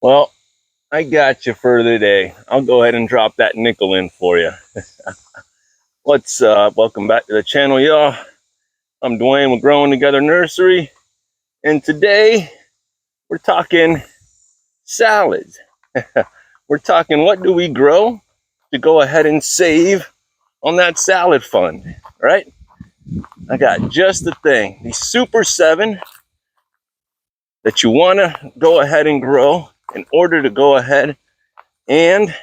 Well, I got you for today. I'll go ahead and drop that nickel in for you. Let's welcome back to the channel, y'all. I'm Dwayne with Growing Together Nursery, and today we're talking salads. We're talking what do we grow to go ahead and save on that salad fund, right? I got just the thing, the Super 7 that you want to go ahead and grow in order to go ahead and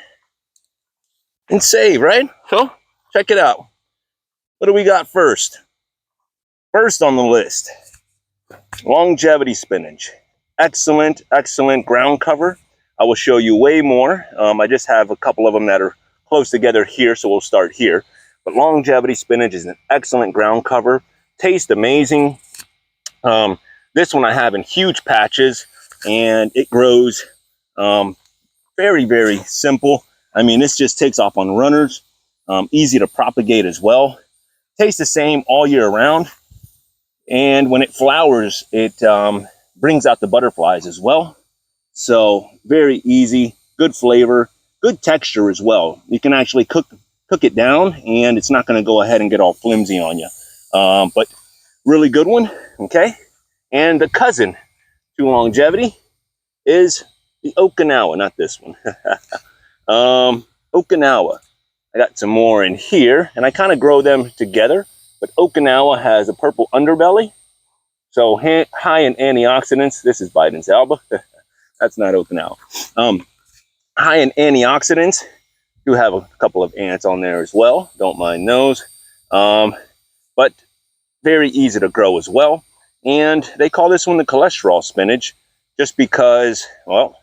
save, right? So check it out. What do we got first? First on the list, longevity spinach. Excellent, excellent ground cover. I will show you way more. I just have a couple of them that are close together here, so we'll start here. But longevity spinach is an excellent ground cover. Tastes amazing. This one I have in huge patches, and it grows very, very simple. I mean, this just takes off on runners. Easy to propagate as well. Tastes the same all year round. And when it flowers, it brings out the butterflies as well. So very easy, good flavor, good texture as well. You can actually cook it down, and it's not going to go ahead and get all flimsy on you. But really good one, okay? And the cousin to longevity is the Okinawa, not this one. Okinawa. I got some more in here, and I kind of grow them together. But Okinawa has a purple underbelly, so high in antioxidants. This is Biden's Alba. That's not Okinawa. High in antioxidants. Do have a couple of ants on there as well. Don't mind those. But very easy to grow as well. And they call this one the cholesterol spinach just because, well,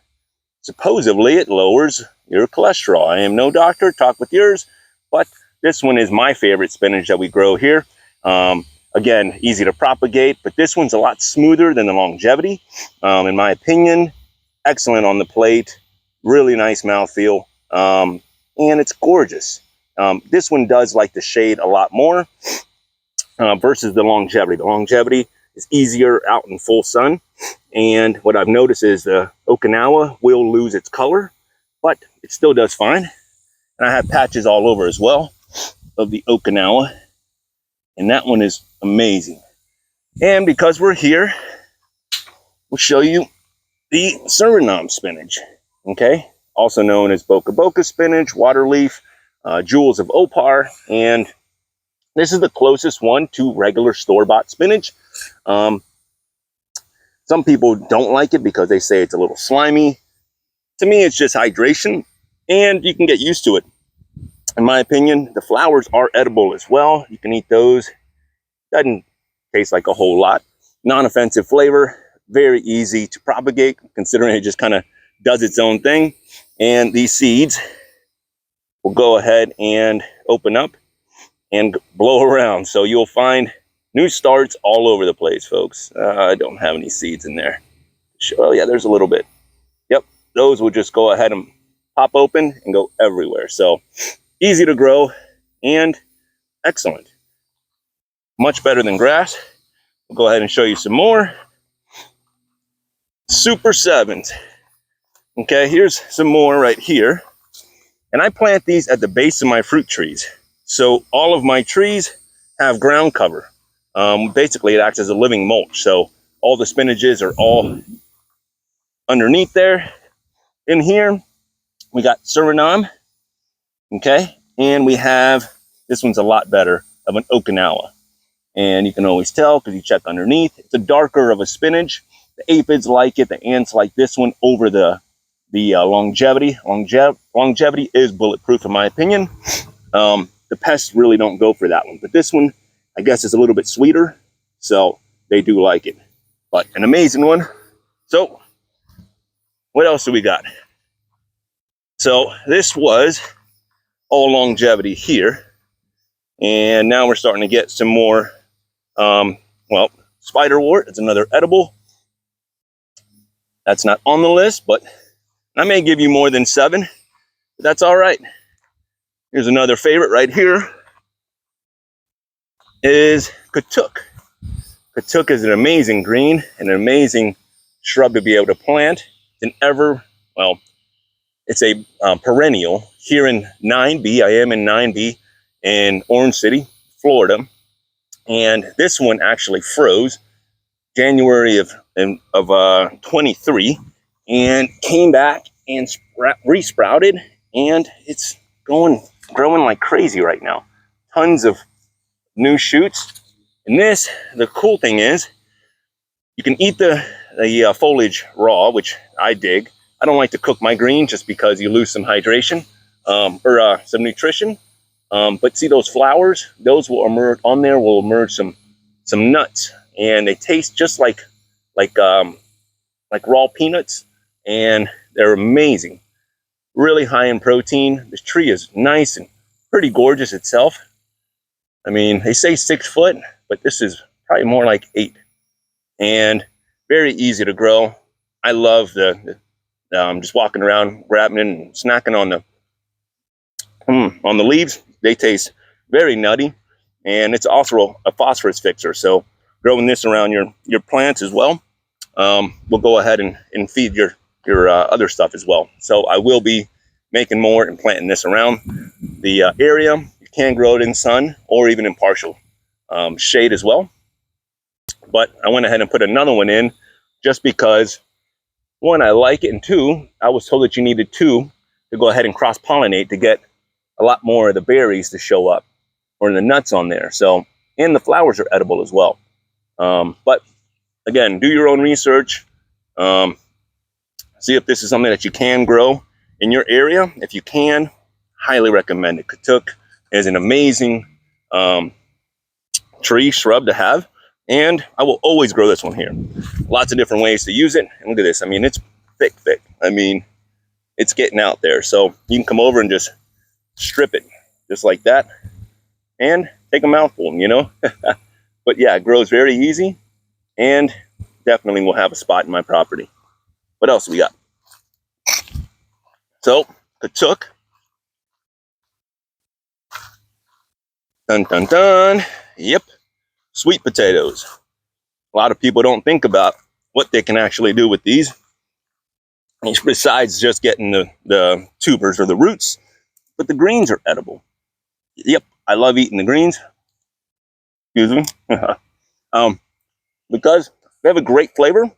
supposedly it lowers your cholesterol. I am no doctor, talk with yours, but this one is my favorite spinach that we grow here. Again, easy to propagate, but this one's a lot smoother than the longevity. In my opinion, excellent on the plate, really nice mouthfeel, and it's gorgeous. This one does like the shade a lot more versus the longevity. The longevity is easier out in full sun. And what I've noticed is the Okinawa will lose its color, but it still does fine. And I have patches all over as well of the Okinawa. And that one is amazing. And because we're here, we'll show you the Suriname spinach, okay? Also known as Boca Boca spinach, water leaf, jewels of Opar. And this is the closest one to regular store-bought spinach. Some people don't like it because they say it's a little slimy. To me, it's just hydration, and you can get used to it. In my opinion, the flowers are edible as well. You can eat those. Doesn't taste like a whole lot. Non-offensive flavor, very easy to propagate, considering it just kind of does its own thing. And these seeds will go ahead and open up and blow around. So you'll find new starts all over the place, folks. I don't have any seeds in there. Oh yeah, there's a little bit. Yep, those will just go ahead and pop open and go everywhere. So easy to grow and excellent. Much better than grass. We'll go ahead and show you some more. Super 7s. Okay, here's some more right here. And I plant these at the base of my fruit trees. So all of my trees have ground cover. Basically, it acts as a living mulch. So all the spinaches are all underneath there. In here, we got Suriname, okay? And we have, this one's a lot better, of an Okinawa. And you can always tell because you check underneath. It's a darker of a spinach. The aphids like it. The ants like this one over the longevity. Longevity is bulletproof in my opinion. The pests really don't go for that one. But this one, I guess, is a little bit sweeter. So they do like it. But an amazing one. So what else do we got? So this was all longevity here. And now we're starting to get some more, well, spiderwort. It's another edible. That's not on the list, but I may give you more than 7. But that's all right. Here's another favorite right here. Is Katuk. Katuk is an amazing green and an amazing shrub to be able to plant. It's an well, it's a perennial here in 9B. I am in 9B in Orange City, Florida. And this one actually froze January of 23 and came back and resprouted, and it's growing like crazy right now. Tons of new shoots. And this, the cool thing is, you can eat the foliage raw, which I dig. I don't like to cook my green just because you lose some hydration or some nutrition. But see those flowers? Those will emerge on there. Will emerge some nuts, and they taste just like raw peanuts, and they're amazing. Really high in protein. This tree is nice and pretty gorgeous itself. I mean, they say 6 foot, but this is probably more like 8, and very easy to grow. I love the just walking around, grabbing it and snacking on the leaves. They taste very nutty, and it's also a phosphorus fixer. So growing this around your plants as well will go ahead and feed your other stuff as well. So I will be making more and planting this around the area. You can grow it in sun or even in partial shade as well. But I went ahead and put another one in just because, one, I like it, and two, I was told that you needed 2 to go ahead and cross-pollinate to get a lot more of the berries to show up, or the nuts on there. So, and the flowers are edible as well. But again, do your own research. See if this is something that you can grow in your area. If you can, highly recommend it. Katuk is an amazing shrub to have. And I will always grow this one here. Lots of different ways to use it. And look at this. I mean, it's thick. I mean, it's getting out there. So you can come over and just strip it just like that and take a mouthful, you know. But yeah, it grows very easy and definitely will have a spot in my property. What else we got? So, Katuk. Dun dun dun. Yep. Sweet potatoes. A lot of people don't think about what they can actually do with these, besides just getting the tubers or the roots. But the greens are edible. Yep, I love eating the greens. Excuse me. Because they have a great flavor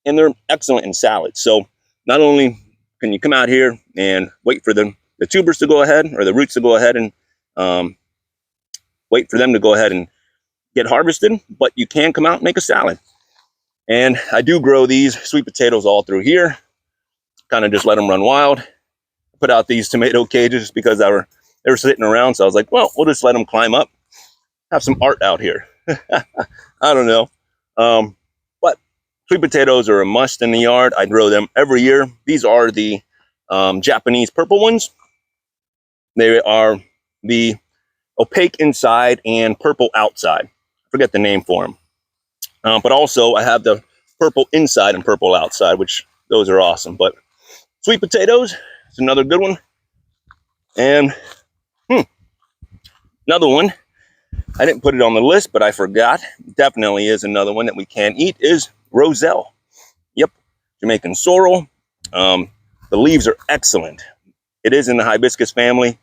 and they're excellent in salads. So not only can you come out here and wait for the tubers to go ahead, or the roots to go ahead and wait for them to go ahead and get harvested, but you can come out and make a salad. And I do grow these sweet potatoes all through here. Kind of just let them run wild. Put out these tomato cages because they were sitting around. So I was like, well, we'll just let them climb up. Have some art out here. I don't know. But sweet potatoes are a must in the yard. I grow them every year. These are the Japanese purple ones. They are the opaque inside and purple outside. I forget the name for them. But also I have the purple inside and purple outside, which those are awesome. But sweet potatoes is another good one. And another one, I didn't put it on the list, but I forgot. Definitely is another one that we can eat, is roselle. Yep, Jamaican sorrel. The leaves are excellent. It is in the hibiscus family.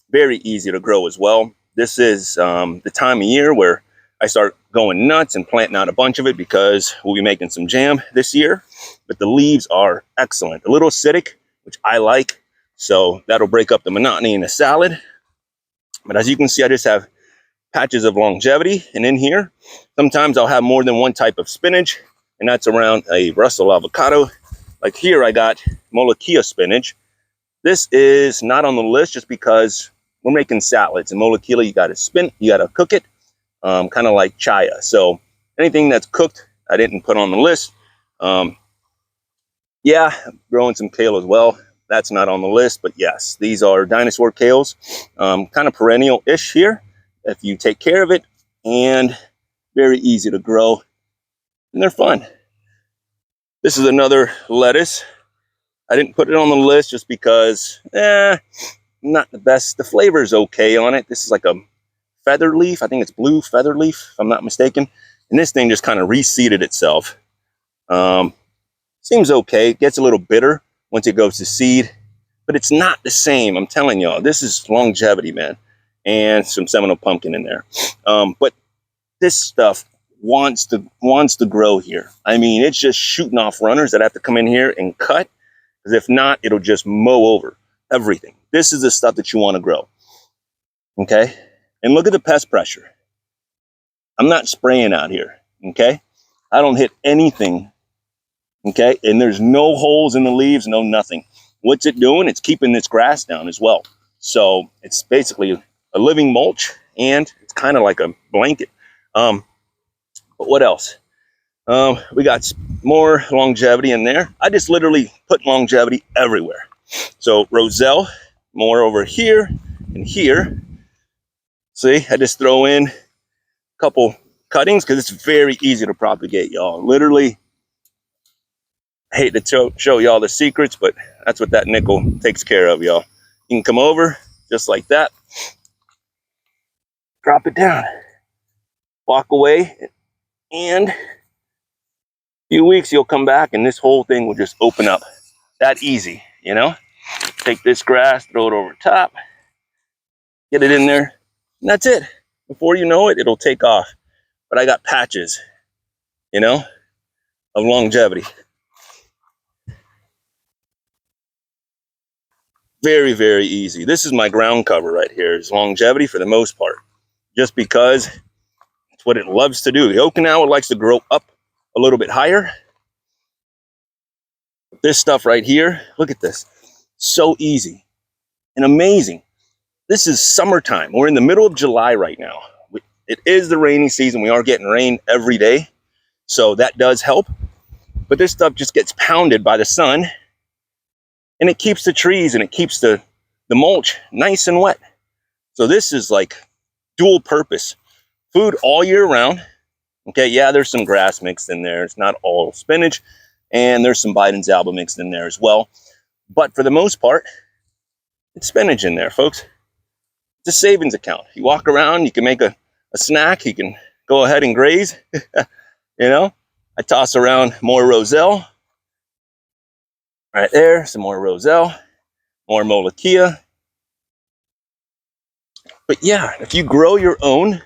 Very easy to grow as well. This is the time of year where I start going nuts and planting out a bunch of it because we'll be making some jam this year. But the leaves are excellent. A little acidic, which I like. So that'll break up the monotony in the salad. But as you can see, I just have patches of longevity. And in here, sometimes I'll have more than one type of spinach. And that's around a Brussels avocado. Like here, I got Molokhia spinach. This is not on the list just because we're making salads. And Molokhia, you gotta cook it. Kind of like chaya. So anything that's cooked, I didn't put on the list. Yeah, growing some kale as well. That's not on the list, but yes, these are dinosaur kales. Kind of perennial-ish here if you take care of it, and very easy to grow, and they're fun. This is another lettuce. I didn't put it on the list just because, not the best. The flavor is okay on it. This is like a feather leaf. I think it's blue feather leaf, if I'm not mistaken. And this thing just kind of reseeded itself. Seems okay. It gets a little bitter once it goes to seed. But it's not the same. I'm telling y'all, this is longevity, man. And some Seminole pumpkin in there. But this stuff wants to grow here. I mean, it's just shooting off runners that have to come in here and cut, because if not, it'll just mow over everything. This is the stuff that you want to grow. Okay? And look at the pest pressure. I'm not spraying out here. Okay? I don't hit anything. Okay? And there's no holes in the leaves, no nothing. What's it doing? It's keeping this grass down as well. So it's basically a living mulch, and it's kind of like a blanket. But what else? We got more longevity in there. I just literally put longevity everywhere. So roselle, more over here and here. See, I just throw in a couple cuttings because it's very easy to propagate, y'all. Literally, I hate to show y'all the secrets, but that's what that nickel takes care of, y'all. You can come over just like that, drop it down, walk away, and a few weeks you'll come back and this whole thing will just open up. That easy, you know? Take this grass, throw it over top, get it in there, and that's it. Before you know it, it'll take off. But I got patches, you know, of longevity. Very, very easy. This is my ground cover right here. It's longevity for the most part, just because it's what it loves to do. The Okinawa likes to grow up a little bit higher. This stuff right here, look at this. So easy and amazing. This is summertime. We're in the middle of July right now. It is the rainy season. We are getting rain every day, so that does help. But this stuff just gets pounded by the sun, and it keeps the trees and it keeps the mulch nice and wet. So this is like dual purpose. Food all year round. Okay, yeah, there's some grass mixed in there. It's not all spinach. And there's some Biden's alba mixed in there as well. But for the most part, it's spinach in there, folks. It's a savings account. You walk around, you can make a snack. You can go ahead and graze. You know, I toss around more roselle. Right there, some more roselle, more molokia. But yeah, if you grow your own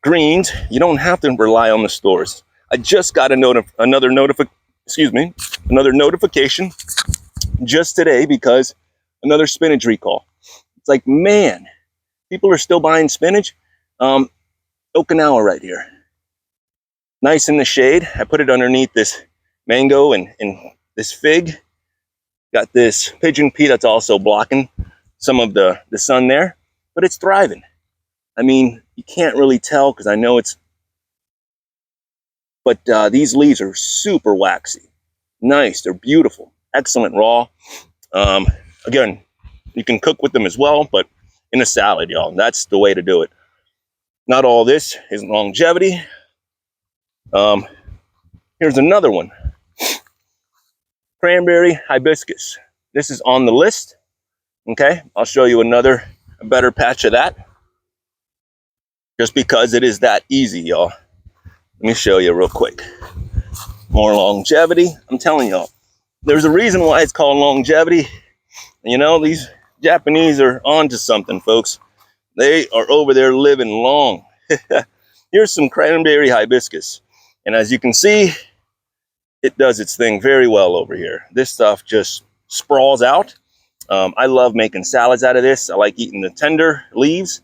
greens, you don't have to rely on the stores. I just got another notification just today because another spinach recall. It's like, man, people are still buying spinach. Okinawa right here. Nice in the shade. I put it underneath this mango and this fig. Got this pigeon pea that's also blocking some of the sun there, but it's thriving. I mean, you can't really tell because I know it's, but these leaves are super waxy. Nice, they're beautiful, excellent raw. Again, you can cook with them as well, but in a salad, y'all, that's the way to do it. Not all this is longevity. Here's another one. Cranberry hibiscus. This is on the list. Okay, I'll show you a better patch of that. Just because it is that easy, y'all. Let me show you real quick. More longevity. I'm telling y'all, there's a reason why it's called longevity. You know, these Japanese are onto something, folks. They are over there living long. Here's some cranberry hibiscus. And as you can see, it does its thing very well over here. This stuff just sprawls out. I love making salads out of this. I like eating the tender leaves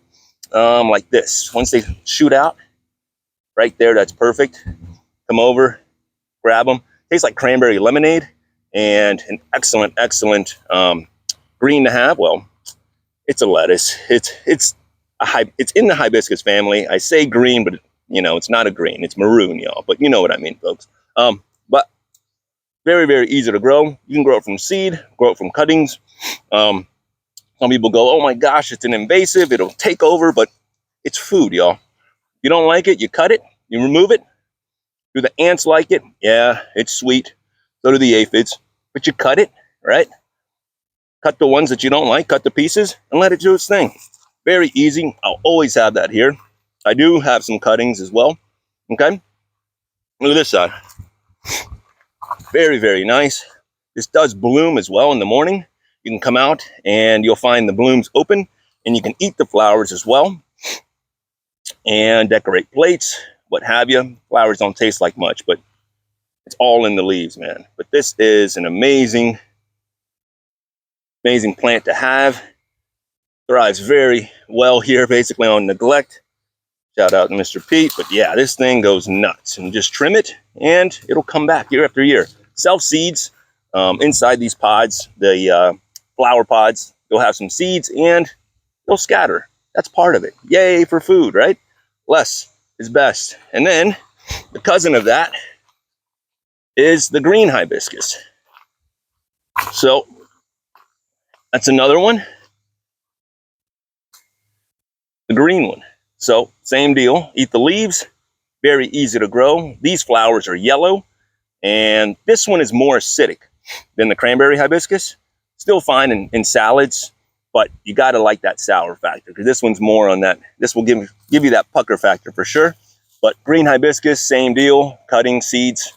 like this. Once they shoot out, right there, that's perfect. Come over, grab them. Tastes like cranberry lemonade, and an excellent, excellent green to have. Well, it's a lettuce. It's in the hibiscus family. I say green, but you know, it's not a green. It's maroon, y'all. But you know what I mean, folks. But very, very easy to grow. You can grow it from seed, grow it from cuttings. Some people go, oh my gosh, it's an invasive. It'll take over, but it's food, y'all. If you don't like it, you cut it, you remove it. Do the ants like it? Yeah, it's sweet. So do the aphids. But you cut it, right? Cut the ones that you don't like, cut the pieces, and let it do its thing. Very easy. I'll always have that here. I do have some cuttings as well. Okay? Look at this side. Very, very nice. This does bloom as well in the morning. You can come out and you'll find the blooms open, and you can eat the flowers as well and decorate plates, what have you. Flowers don't taste like much, but it's all in the leaves, man. But this is an amazing, amazing plant to have. Thrives very well here, basically on neglect. Shout out to Mr. Pete. But yeah, this thing goes nuts. And just trim it, and it'll come back year after year. Self-seeds inside these pods, the flower pods. You'll have some seeds, and they'll scatter. That's part of it. Yay for food, right? Less is best. And then the cousin of that is the green hibiscus. So that's another one. The green one. So same deal. Eat the leaves. Very easy to grow. These flowers are yellow, and this one is more acidic than the cranberry hibiscus. Still fine in salads, but you got to like that sour factor, because this one's more on that. This will give you that pucker factor for sure. But green hibiscus, same deal. Cutting seeds.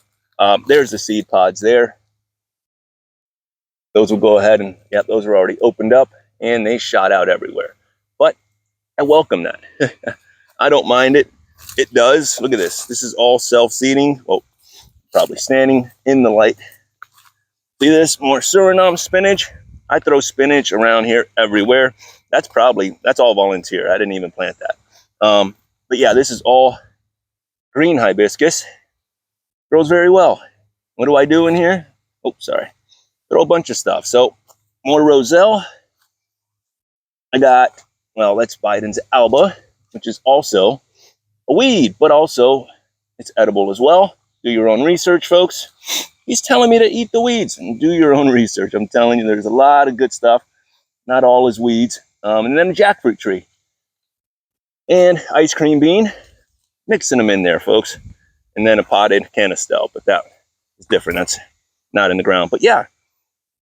There's the seed pods there. Those will go ahead and, yeah, those are already opened up, and they shot out everywhere. But I welcome that. I don't mind it. It does. Look at this. This is all self-seeding. Well, probably standing in the light. See this? More Suriname spinach. I throw spinach around here everywhere. That's all volunteer. I didn't even plant that. But yeah, this is all green hibiscus. Grows very well. What do I do in here? Oh, sorry. Throw a bunch of stuff. So more roselle. I got, well, that's Biden's alba, which is also a weed, but also it's edible as well. Do your own research, folks. He's telling me to eat the weeds, and do your own research. I'm telling you, there's a lot of good stuff. Not all is weeds. And then a jackfruit tree. And ice cream bean. Mixing them in there, folks. And then a potted canistel, but that is different. That's not in the ground. But yeah,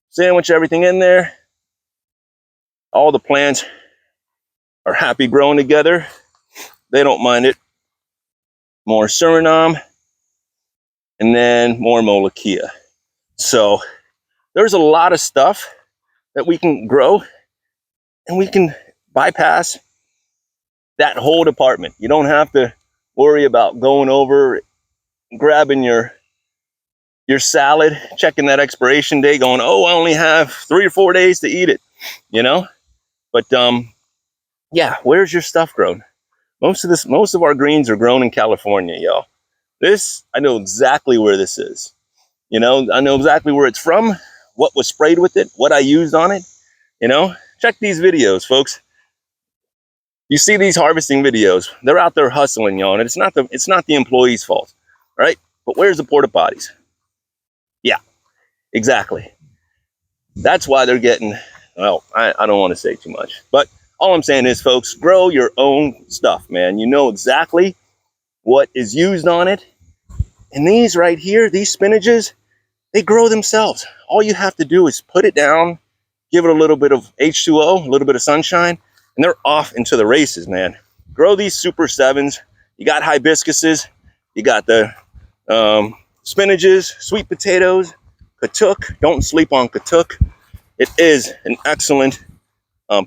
sandwich everything in there. All the plants are happy growing together. They don't mind it. More Suriname, and then more Molokia. So there's a lot of stuff that we can grow, and we can bypass that whole department. You don't have to worry about going over, grabbing your salad, checking that expiration date, going, oh, I only have 3 or 4 days to eat it, you know? But yeah, where's your stuff grown? Most of our greens are grown in California, y'all. This, I know exactly where this is. You know, I know exactly where it's from, what was sprayed with it, what I used on it. You know, check these videos, folks. You see these harvesting videos. They're out there hustling, y'all, and it's not the employees' fault, right? But where's the porta potties? Yeah, exactly. That's why they're getting, well, I don't want to say too much, but all I'm saying is, folks, grow your own stuff, man. You know exactly what is used on it. And these right here, these spinaches, they grow themselves. All you have to do is put it down, give it a little bit of H2O, a little bit of sunshine, and they're off into the races, man. Grow these Super 7s. You got hibiscuses. You got the spinaches, sweet potatoes, Katuk. Don't sleep on Katuk. It is an excellent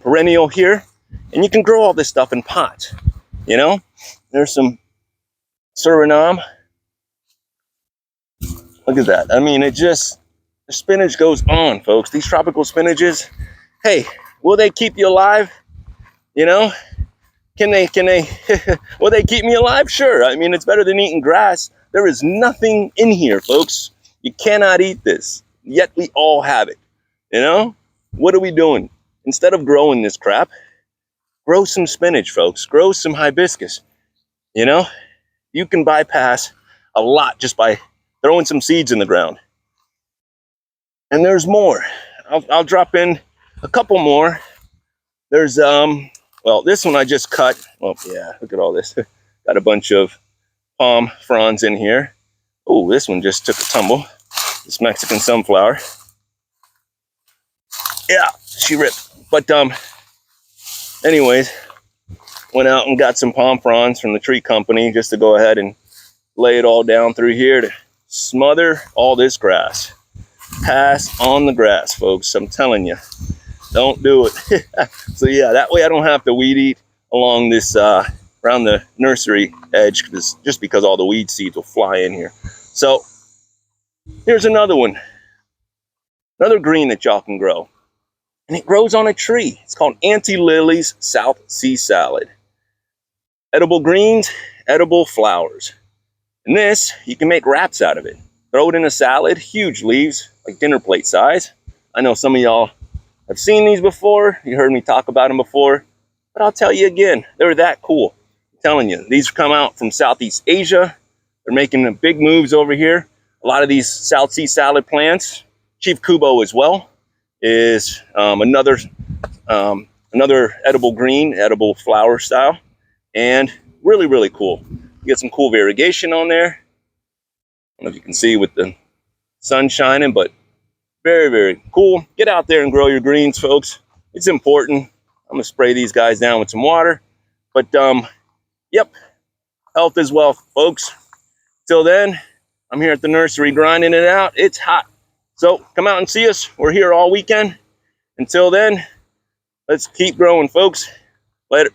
perennial here, and you can grow all this stuff in pots. You know, there's some Suriname. Look at that. I mean, the spinach goes on, folks. These tropical spinaches, hey, will they keep you alive? You know, can they will they keep me alive? Sure. I mean, it's better than eating grass. There is nothing in here, folks. You cannot eat this, yet we all have it. You know, what are we doing? Instead of growing this crap, grow some spinach, folks. Grow some hibiscus. You know, you can bypass a lot just by throwing some seeds in the ground. And there's more. I'll drop in a couple more. There's well, this one I just cut. Oh yeah, look at all this. Got a bunch of palm fronds in here. Oh, this one just took a tumble. This Mexican sunflower. Yeah, she ripped. But anyways, went out and got some palm fronds from the tree company just to go ahead and lay it all down through here to smother all this grass. pass on the grass, folks. I'm telling you, don't do it. So yeah, that way I don't have to weed eat along this around the nursery edge, just because all the weed seeds will fly in here. So here's another one, another green that y'all can grow, and it grows on a tree. It's called Auntie Lily's South Sea Salad. Edible greens, edible flowers. And this, you can make wraps out of it. Throw it in a salad, huge leaves, like dinner plate size. I know some of y'all have seen these before. You heard me talk about them before, but I'll tell you again, they're that cool. I'm telling you, these come out from Southeast Asia. They're making big moves over here. A lot of these South Sea salad plants, Chief Kubo as well, is another edible green, edible flower style, and really, really cool. You get some cool variegation on there. I don't know if you can see with the sun shining, but very, very cool. Get out there and grow your greens, folks. It's important. I'm gonna spray these guys down with some water. But yep, health is wealth, folks. Till then, I'm here at the nursery grinding it out. It's hot. So come out and see us. We're here all weekend. Until then, let's keep growing, folks. Later.